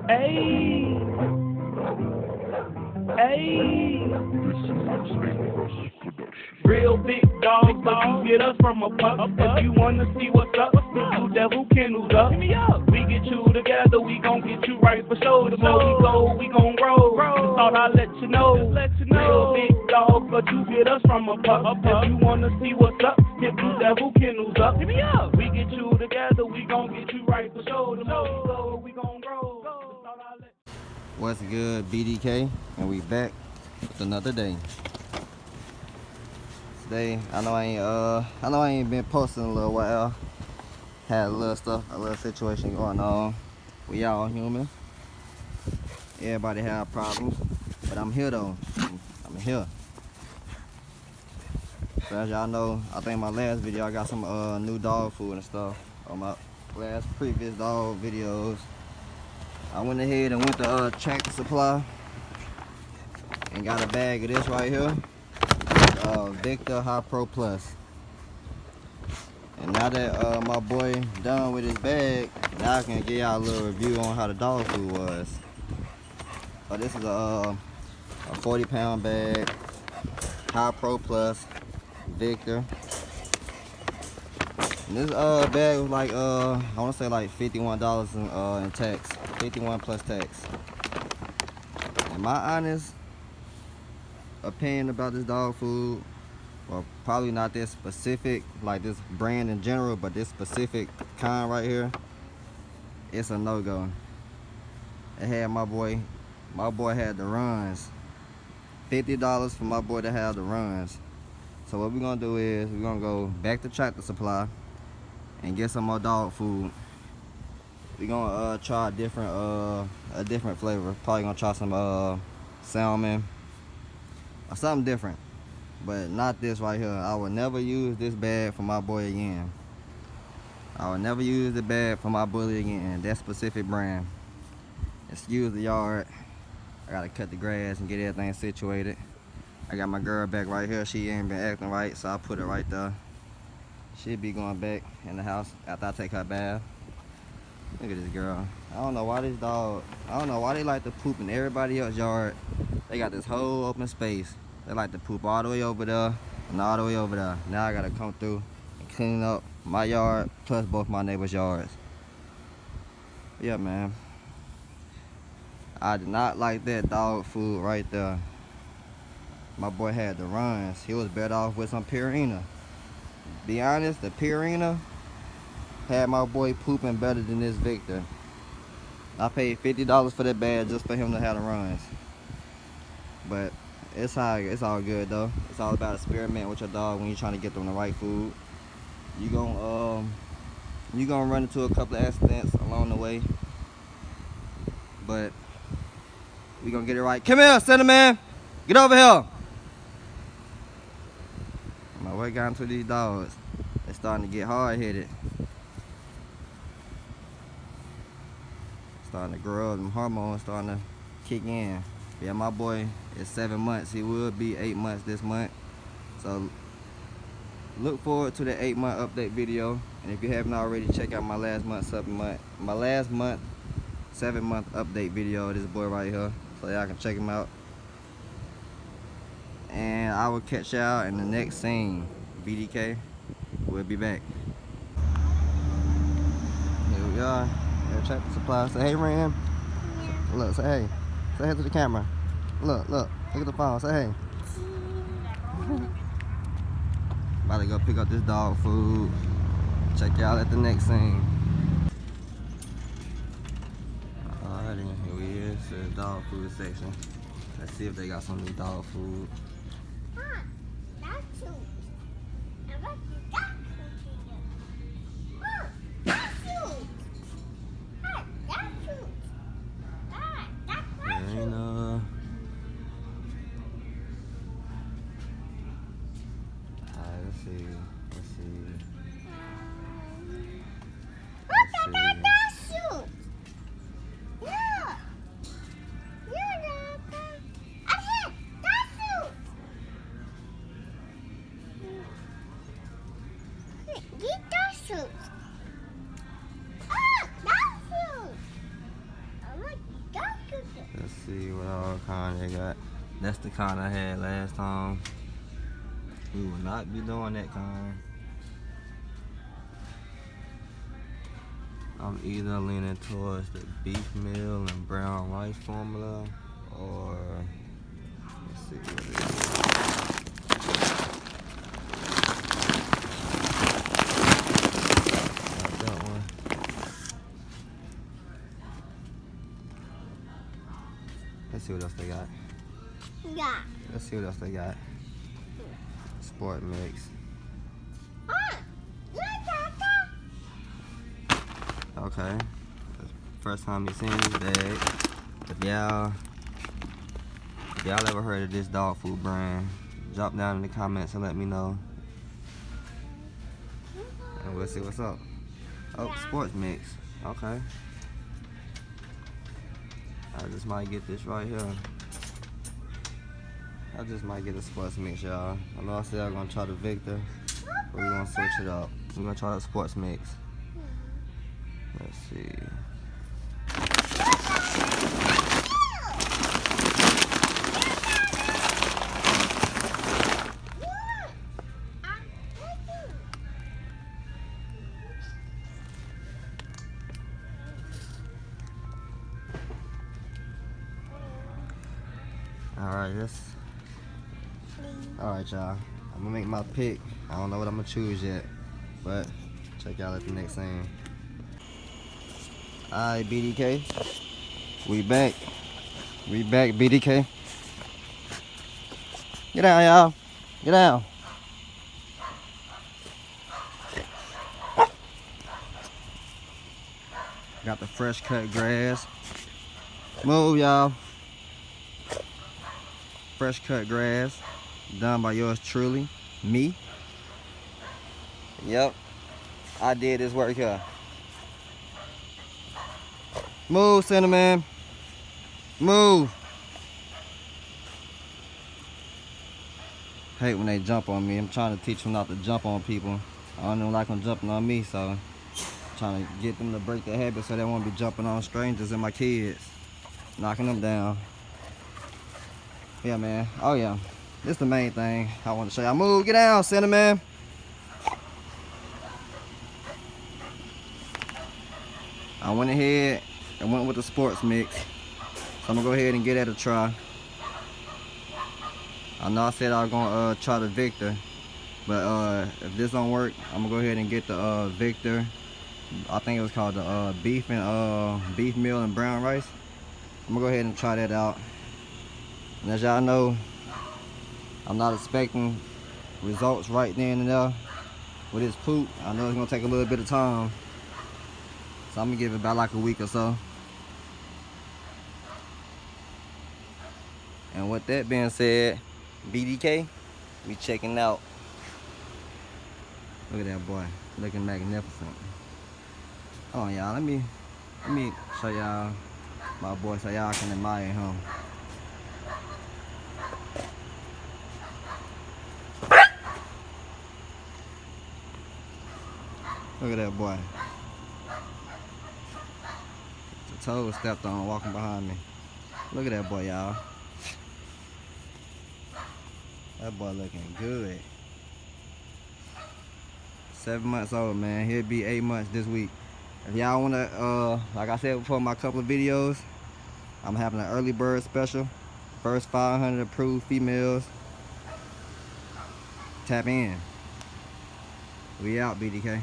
Hey, hey. Real big dogs, but you get us from a pup. If you wanna see what's up, you devil kennels up. We get you together, we gon' get you right for sure. The more we go, we gon' roll. Just thought I'd let you know. Real big dogs, but you get us from a pup. If you wanna see what's up, hit Blue Devil kennels up. We get you together, we gon' get you right for sure. The more we go, we gon' roll. Just thought I'd let What's good, BDK? And we back with another day. Today, I know I ain't been posting in a little while. Had a little situation going on. We all human. Everybody have problems, but I'm here though. I'm here. So as y'all know, I think my last video I got some new dog food and stuff on my previous dog videos. I went ahead and went to Tractor Supply and got a bag of this right here, Victor High Pro Plus. And now that my boy done with his bag, now I can give y'all a little review on how the dog food was. So this is a 40-pound bag, High Pro Plus, Victor. And this bag was like I want to say like $51 in tax, 51 plus tax. And my honest opinion about this dog food, well, probably not this specific, like this brand in general, but this specific kind right here, it's a no-go. It had my boy had the runs. $50 for my boy to have the runs. So what we're gonna do is we're gonna go back to Tractor Supply and get some more dog food. We're gonna try a different flavor. Probably gonna try some salmon or something different, but not this right here. I will never use this bag for my boy again. I will never use the bag for my bully again. That specific brand. Excuse the yard. I gotta cut the grass and get everything situated. I got my girl back right here. She ain't been acting right, so I put her right there. She'll be going back in the house after I take her bath. Look at this girl. I don't know why they like to poop in everybody else's yard. They got this whole open space. They like to poop all the way over there and all the way over there. Now I gotta come through and clean up my yard plus both my neighbors' yards. Yeah, man. I did not like that dog food right there. My boy had the runs. He was better off with some Purina. Be honest, the Purina had my boy pooping better than this Victor. I paid $50 for that bag just for him to have the runs. But it's all good though. It's all about experimenting with your dog when you're trying to get them the right food. You gonna run into a couple of accidents along the way, but we gonna get it right. Come here, Cinnamon. Get over here. My boy got into these dogs. They're starting to get hard-headed. Starting to grow up. Them hormones starting to kick in. Yeah, my boy is 7 months. He will be 8 months this month. So look forward to the 8-month update video. And if you haven't already, check out my last month 7-month update video of this boy right here, so y'all can check him out. And I will catch y'all in the next scene. BDK, we'll be back. Here we are at Tractor Supply. Say hey, Ram. Yeah. Look, say hey. Say hey to the camera. Look at the phone. Say hey. About to go pick up this dog food. Check y'all at the next scene. Alrighty, here we is to the dog food section. Let's see if they got some new dog food. see what all kind they got. That's the kind I had last time. We will not be doing that kind. I'm either leaning towards the beef meal and brown rice formula, or let's see what it is. Not that one. Let's see what else they got. Yeah. Let's see what else they got. Sport mix. Okay. First time you seen this bag. If y'all ever heard of this dog food brand, drop down in the comments and let me know. And we'll see what's up. Oh, sports mix. Okay. I just might get this right here. I just might get a sports mix, y'all. I know I said I'm gonna try the Victor, but we're gonna switch it up. We're gonna try the sports mix. Let's see. Alright, y'all. I'm gonna make my pick. I don't know what I'm gonna choose yet, but check y'all at the next scene. Alright, BDK. We back. We back, BDK. Get down, y'all. Get down. Got the fresh cut grass. Move, y'all. Fresh cut grass. Done by yours truly, me. Yep, I did this work here. Move, Cinnamon. Move. Hate when they jump on me. I'm trying to teach them not to jump on people. I don't like them jumping on me, so I'm trying to get them to break their habit so they won't be jumping on strangers and my kids, knocking them down. Yeah, man. Oh, yeah. This is the main thing I want to show y'all. Move, get down, Cinnamon. I went ahead and went with the sports mix. So I'm gonna go ahead and give that a try. I know I said I was gonna try the Victor, but if this don't work, I'm gonna go ahead and get the Victor. I think it was called the beef meal and brown rice. I'm gonna go ahead and try that out. And as y'all know, I'm not expecting results right then and there with this poop. I know it's gonna take a little bit of time, so I'm gonna give it about like a week or so. And with that being said, BDK, we checking out. Look at that boy, looking magnificent. Oh y'all, let me show y'all my boy so y'all can admire him. Look at that boy. The toe stepped on walking behind me. Look at that boy, y'all. That boy looking good. 7 months old, man. He'll be 8 months this week. If y'all wanna, like I said before, my couple of videos, I'm having an early bird special. First 500 approved females. Tap in. We out, BDK.